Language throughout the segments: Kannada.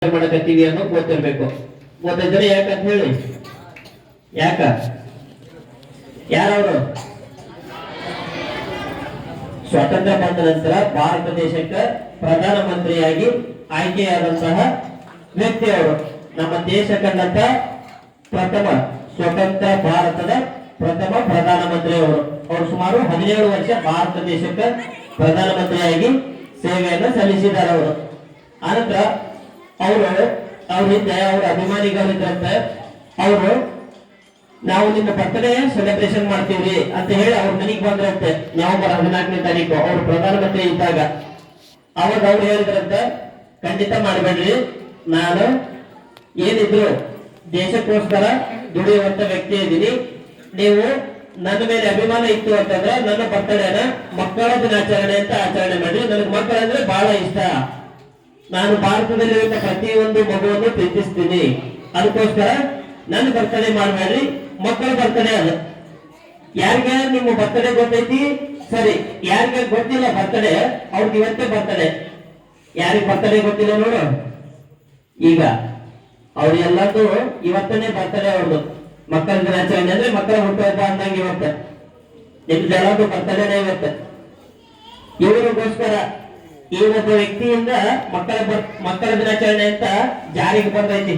ಮಾಡಕತ್ತೀವಿ ಅನ್ನೋ ಗೊತ್ತಿರ್ಬೇಕು. ಗೊತ್ತಿದ್ರೆ ಯಾಕಂತ ಹೇಳಿ, ಯಾಕ ಯಾರವರು ಸ್ವಾತಂತ್ರ್ಯ ಬಂದ ನಂತರ ಭಾರತ ದೇಶಕ್ಕೆ ಪ್ರಧಾನ ಮಂತ್ರಿಯಾಗಿ ಆಯ್ಕೆಯಾದಂತಹ ವ್ಯಕ್ತಿಯವರು, ನಮ್ಮ ದೇಶ ಕಂಡಂತ ಪ್ರಥಮ ಸ್ವತಂತ್ರ ಭಾರತದ ಪ್ರಥಮ ಪ್ರಧಾನ ಮಂತ್ರಿಯವರು. ಅವರು ಸುಮಾರು 17 ವರ್ಷ ಭಾರತ ದೇಶಕ್ಕೆ ಪ್ರಧಾನ ಮಂತ್ರಿಯಾಗಿ ಸೇವೆಯನ್ನು ಸಲ್ಲಿಸಿದ್ದಾರೆ ಅವರು. ಆನಂತರ ಅವ್ರ ಹಿಂದೆ ಅವ್ರ ಅಭಿಮಾನಿಗಳಿದ್ರಂತೆ, ಅವರು ನಾವು ನಿಮ್ಮ ಬರ್ತಡೇ ಸೆಲೆಬ್ರೇಷನ್ ಮಾಡ್ತೀವಿ ಅಂತ ಹೇಳಿ ಅವ್ರ ಮನೆಗೆ ಬಂದ್ರಂತೆ. ನವೆಂಬರ್ 14ನೇ ತಾರೀಕು ಅವ್ರು ಪ್ರಧಾನಮಂತ್ರಿ ಇದ್ದಾಗ ಅವಾಗ ಅವ್ರು ಹೇಳಿದ್ರಂತೆ, ಖಂಡಿತ ಮಾಡಬೇಡ್ರಿ, ನಾನು ಏನಿದ್ರು ದೇಶಕ್ಕೋಸ್ಕರ ದುಡಿಯುವಂತ ವ್ಯಕ್ತಿ ಇದ್ದೀನಿ. ನೀವು ನನ್ನ ಮೇಲೆ ಅಭಿಮಾನ ಇತ್ತು ಅಂತಂದ್ರೆ ನನ್ನ ಬರ್ತಡೇನ ಮಕ್ಕಳ ದಿನಾಚರಣೆ ಅಂತ ಆಚರಣೆ ಮಾಡಿ. ನನಗೆ ಮಕ್ಕಳಂದ್ರೆ ಬಹಳ ಇಷ್ಟ. ನಾನು ಭಾರತದಲ್ಲಿರುವ ಪ್ರತಿಯೊಂದು ಮಗುವನ್ನು ಪ್ರೀತಿಸ್ತೀನಿ. ಅದಕ್ಕೋಸ್ಕರ ನನ್ನ ಬರ್ತಡೇ ಮಾಡಬೇಡ್ರಿ, ಮಕ್ಕಳ ಬರ್ತಡೇ ಅದು. ಯಾರಿಗೆ ನಿಮ್ಮ ಬರ್ತಡೇ ಗೊತ್ತೈತಿ ಸರಿ, ಯಾರಿಗೆ ಗೊತ್ತಿಲ್ಲ ಬರ್ತಡೇ ಅವ್ರಿಗೆ ಇವತ್ತೇ ಬರ್ತಡೇ. ಯಾರಿಗೆ ಬರ್ತಡೇ ಗೊತ್ತಿಲ್ಲ ನೋಡು, ಈಗ ಅವ್ರಿಗೆಲ್ಲದ್ದು ಇವತ್ತನೇ ಬರ್ತಡೇ ಅವ್ರದ್ದು. ಮಕ್ಕಳ ದಿನಾಚರಣೆ ಅಂದ್ರೆ ಮಕ್ಕಳ ಹುಟ್ಟುಹಬ್ಬ ಅಂದಂಗೆ ಇವತ್ತು ನಿಮ್ದೆಲ್ಲದು ಬರ್ತಡೇನೇ ಇವತ್ತು. ಇವರಿಗೋಸ್ಕರ ಈ ಒಬ್ಬ ವ್ಯಕ್ತಿಯಿಂದ ಮಕ್ಕಳ ದಿನಾಚರಣೆ ಅಂತ ಜಾರಿಗೆ ಬಂದೈತಿ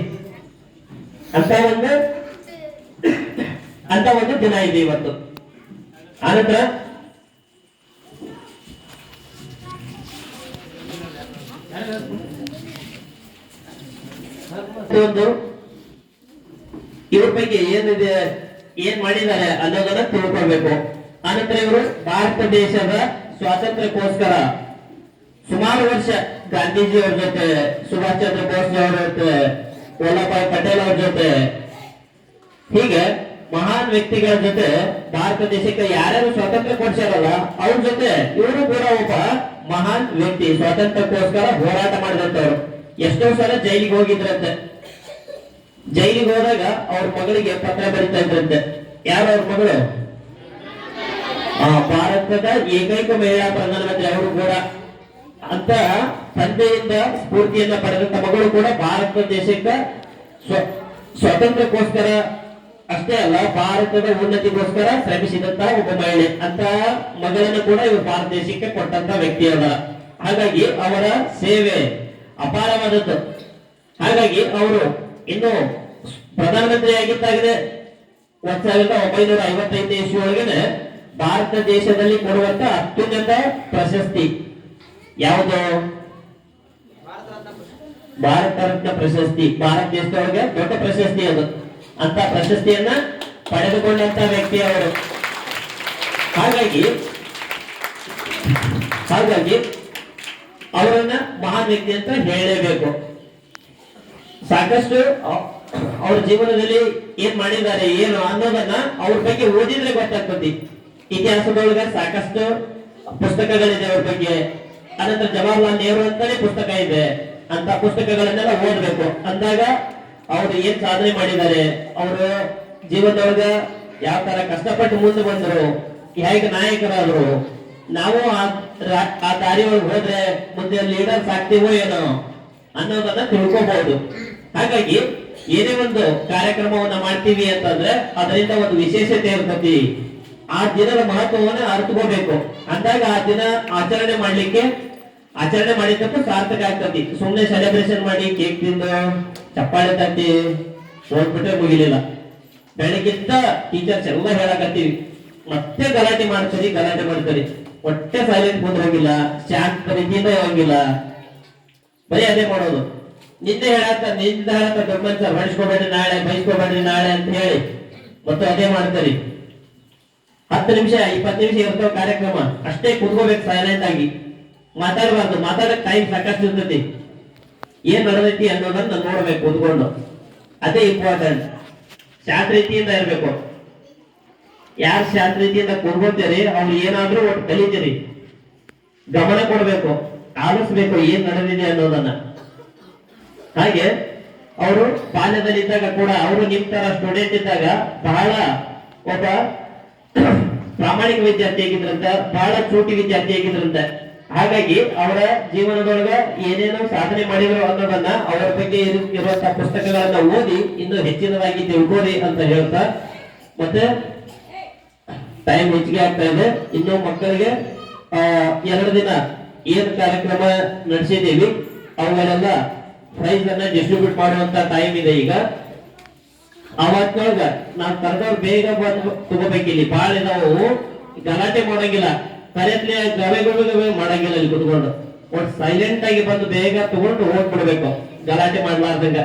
ಅಂತ ಒಂದು ದಿನ ಇದೆ ಇವತ್ತು. ಆನಂತರ ಒಂದು ಇವ್ರ ಬಗ್ಗೆ ಏನಿದೆ, ಏನ್ ಮಾಡಿದ್ದಾರೆ ಅನ್ನೋದನ್ನ ತಿಳ್ಕೊಳ್ಬೇಕು. ಆನಂತರ ಇವರು ಭಾರತ ದೇಶದ ಸ್ವಾತಂತ್ರ್ಯಕ್ಕೋಸ್ಕರ ಸುಮಾರು ವರ್ಷ ಗಾಂಧೀಜಿ ಅವ್ರ ಜೊತೆ, ಸುಭಾಷ್ ಚಂದ್ರ ಬೋಸ್ ಅವರ ಜೊತೆ, ವಲ್ಲಭಾಯ್ ಪಟೇಲ್ ಅವ್ರ ಜೊತೆ, ಹೀಗೆ ಮಹಾನ್ ವ್ಯಕ್ತಿಗಳ ಜೊತೆ ಭಾರತ ದೇಶಕ್ಕೆ ಯಾರ್ಯಾರು ಸ್ವಾತಂತ್ರ್ಯ ಕೊಡ್ಸಾರಲ್ಲ ಅವ್ರ ಜೊತೆ ಇವರು ಕೂಡ ಒಬ್ಬ ಮಹಾನ್ ವ್ಯಕ್ತಿ. ಸ್ವಾತಂತ್ರ್ಯಕ್ಕೋಸ್ಕರ ಹೋರಾಟ ಮಾಡಿದಂತವ್ರು. ಎಷ್ಟೋ ಸಲ ಜೈಲಿಗೆ ಹೋಗಿದ್ರಂತೆ. ಜೈಲಿಗೆ ಹೋದಾಗ ಅವ್ರ ಮಗಳಿಗೆ ಪತ್ರ ಬರೀತಾ ಇದ್ರಂತೆ. ಯಾರು ಅವ್ರ ಮಗಳು? ಭಾರತದ ಏಕೈಕ ಮಹಿಳಾ ಪ್ರಧಾನಮಂತ್ರಿ ಅವರು ಕೂಡ. ಅಂತ ತಂದೆಯಿಂದ ಸ್ಫೂರ್ತಿಯನ್ನ ಪಡೆದಂತ ಮಗಳು ಕೂಡ ಭಾರತ ದೇಶಕ್ಕೆ ಸ್ವಾತಂತ್ರ್ಯಕ್ಕೋಸ್ಕರ ಅಷ್ಟೇ ಅಲ್ಲ, ಭಾರತದ ಉನ್ನತಿಗೋಸ್ಕರ ಶ್ರಮಿಸಿದಂತಹ ಒಬ್ಬ ಮಹಿಳೆ. ಅಂತ ಮಗಳನ್ನು ಕೂಡ ಇವರು ಭಾರತ ದೇಶಕ್ಕೆ ಕೊಟ್ಟಂತ ವ್ಯಕ್ತಿ ಅಲ್ಲ. ಹಾಗಾಗಿ ಅವರ ಸೇವೆ ಅಪಾರವಾದದ್ದು. ಹಾಗಾಗಿ ಅವರು ಇನ್ನು ಪ್ರಧಾನಮಂತ್ರಿ ಆಗಿದ್ದಾಗಿದೆ 1955 ಇಸ್ವಿಯೊಳಗೆ ಭಾರತ ದೇಶದಲ್ಲಿ ಕೊಡುವಂತ ಅತ್ಯುನ್ನತ ಪ್ರಶಸ್ತಿ ಯಾವುದು? ಭಾರತ ರತ್ನ ಪ್ರಶಸ್ತಿ. ಭಾರತ ದೇಶದೊಳಗೆ ದೊಡ್ಡ ಪ್ರಶಸ್ತಿ ಅದು. ಅಂತ ಪ್ರಶಸ್ತಿಯನ್ನ ಪಡೆದುಕೊಂಡಂತ ವ್ಯಕ್ತಿ ಅವರು. ಹಾಗಾಗಿ ಅವರನ್ನ ಮಹಾನ್ ವ್ಯಕ್ತಿ ಅಂತ ಹೇಳಲೇಬೇಕು. ಸಾಕಷ್ಟು ಅವ್ರ ಜೀವನದಲ್ಲಿ ಏನ್ ಮಾಡಿದ್ದಾರೆ ಏನು ಅನ್ನೋದನ್ನ ಅವ್ರ ಬಗ್ಗೆ ಓದಿದ್ರೆ ಗೊತ್ತಾಗ್ತದೆ. ಇತಿಹಾಸದೊಳಗ ಸಾಕಷ್ಟು ಪುಸ್ತಕಗಳಿದೆ ಅವ್ರ ಬಗ್ಗೆ. ಅನಂತರ ಜವಾಹರ್ಲಾಲ್ ನೆಹರು ಅಂತಾನೆ ಪುಸ್ತಕ ಇದೆ. ಅಂತ ಪುಸ್ತಕಗಳನ್ನೆಲ್ಲ ಓದ್ಬೇಕು. ಅಂದಾಗ ಅವ್ರು ಏನ್ ಸಾಧನೆ ಮಾಡಿದ್ದಾರೆ, ಅವರು ಜೀವನದೊಳಗ ಯಾವ ತರ ಕಷ್ಟಪಟ್ಟು ಮುಂದೆ ಬಂದ್ರು, ಹೇಗೆ ನಾಯಕರಾದ್ರು, ನಾವು ಆ ದಾರಿ ಒಳಗೆ ಹೋದ್ರೆ ಮುಂದೆ ಲೀಡರ್ಸ್ ಆಗ್ತೀವೋ ಏನೋ ಅನ್ನೋದನ್ನ ತಿಳ್ಕೋಬಹುದು. ಹಾಗಾಗಿ ಏನೇ ಒಂದು ಕಾರ್ಯಕ್ರಮವನ್ನ ಮಾಡ್ತೀವಿ ಅಂತಂದ್ರೆ ಅದರಿಂದ ಒಂದು ವಿಶೇಷತೆ ಇರ್ತತಿ. ಆ ದಿನದ ಮಹತ್ವವನ್ನ ಅರ್ಥಕೋಬೇಕು. ಅಂದಾಗ ಆ ದಿನ ಆಚರಣೆ ಮಾಡಿದ್ದಕ್ಕೂ ಸಾರ್ಥಕ ಆಗ್ತತಿ. ಸುಮ್ಮನೆ ಸೆಲೆಬ್ರೇಷನ್ ಮಾಡಿ ಕೇಕ್ ತಿಂದು ಚಪ್ಪಾಳೆ ತಟ್ಟಿ ಹೋಗ್ಬಿಟ್ರೆ ಮುಗಿಲಿಲ್ಲ. ಬೆಳಗಿಂದ ಟೀಚರ್ಸ್ ಎಲ್ಲ ಹೇಳಕತ್ತೀವಿ, ಮತ್ತೆ ಗಲಾಟೆ ಮಾಡ್ತಾರೆ. ಹೊಟ್ಟೆ ಸೈಲೆಂಟ್ ಕುಂದ್ರಂಗಿಲ್ಲ, ಶಾಂತ ರೀತಿಯಿಂದ ಹೋಗಿಲ್ಲ, ಬರೀ ಅದೇ ಮಾಡೋದು. ನಿನ್ನೆ ಹೇಳತ್ತ ಗಮನ ಸರ್ ಬಯಸ್ಕೋಬೇಡ್ರಿ ನಾಳೆ ಅಂತ ಹೇಳಿ ಮತ್ತು ಅದೇ ಮಾಡ್ತಾರೆ. 10 ನಿಮಿಷ 20 ನಿಮಿಷ ಇರ್ತಾವ ಕಾರ್ಯಕ್ರಮ, ಅಷ್ಟೇ ಕುತ್ಕೋಬೇಕು ಸೈಲೆಂಟ್ ಆಗಿ, ಮಾತಾಡಬಾರ್ದು. ಮಾತಾಡಕ್ ಟೈಮ್ ಸಾಕಷ್ಟು ಇರ್ತೈತಿ. ಏನ್ ನಡೆದೈತಿ ಅನ್ನೋದನ್ನ ನೋಡ್ಬೇಕು ಕುತ್ಕೊಂಡು. ಅದೇ ಇಂಪಾರ್ಟೆಂಟ್. ಶಾಂತ ರೀತಿಯಿಂದ ಇರ್ಬೇಕು. ಯಾರು ಶಾಂತ ರೀತಿಯಿಂದ ಕುತ್ಕೋತೀರಿ ಅವ್ರು ಏನಾದ್ರೂ ಒಟ್ಟು ಕಲಿತೀರಿ. ಗಮನ ಕೊಡ್ಬೇಕು, ಆಲಿಸ್ಬೇಕು ಏನ್ ನಡೆದಿದೆ ಅನ್ನೋದನ್ನ. ಹಾಗೆ ಅವರು ಬಾಲ್ಯದಲ್ಲಿದ್ದಾಗ ಕೂಡ ಅವರು ನಿಮ್ ತರ ಸ್ಟೂಡೆಂಟ್ ಇದ್ದಾಗ ಬಹಳ ಒಬ್ಬ ಪ್ರಾಮಾಣಿಕ ವಿದ್ಯಾರ್ಥಿ ಆಗಿದ್ರಂತೆ, ಬಹಳ ಚೂಟಿ ವಿದ್ಯಾರ್ಥಿ ಆಗಿದ್ರಂತೆ. ಹಾಗಾಗಿ ಅವರ ಜೀವನದೊಳಗ ಏನೇನು ಸಾಧನೆ ಮಾಡಿದ್ರು ಅನ್ನೋದನ್ನ ಅವರ ಬಗ್ಗೆ ಇರುವಂತಹ ಪುಸ್ತಕಗಳನ್ನ ಓದಿ ಇನ್ನೂ ಹೆಚ್ಚಿನದಾಗಿ ತಿಳ್ಕೋರಿ ಅಂತ ಹೇಳ್ತಾ, ಮತ್ತೆ ಟೈಮ್ ಹೆಚ್ಚಿಗೆ ಆಗ್ತಾ ಇದೆ. ಇನ್ನು ಮಕ್ಕಳಿಗೆ 2 ದಿನ ಏನ್ ಕಾರ್ಯಕ್ರಮ ನಡೆಸಿದ್ದೀವಿ ಅವುಗಳೆಲ್ಲ ಪ್ರೈಸ್ ಅನ್ನ ಡಿಸ್ಟ್ರಿಬ್ಯೂಟ್ ಮಾಡುವಂತ ಟೈಮ್ ಇದೆ ಈಗ. ಅವತ್ತೊಳಗ ನಾವ್ ಕರೆದವ್ರು ಬೇಗ ಬಂದು ತಗೋಬೇಕಿಲ್ಲಿ, ಬಾಳ ಇದಾವು, ಗಲಾಟೆ ಮಾಡಂಗಿಲ್ಲ, ಕರೆತ್ಲಿ ಗವೆ ಮಾಡಂಗಿಲ್ಲ. ಇಲ್ಲಿ ಕುತ್ಕೊಂಡು ಒಟ್ಟು ಸೈಲೆಂಟ್ ಆಗಿ ಬಂದು ಬೇಗ ತಗೊಂಡು ಹೋಗ್ಬಿಡ್ಬೇಕು, ಗಲಾಟೆ ಮಾಡ್ಲಾರ್ದಂಗ.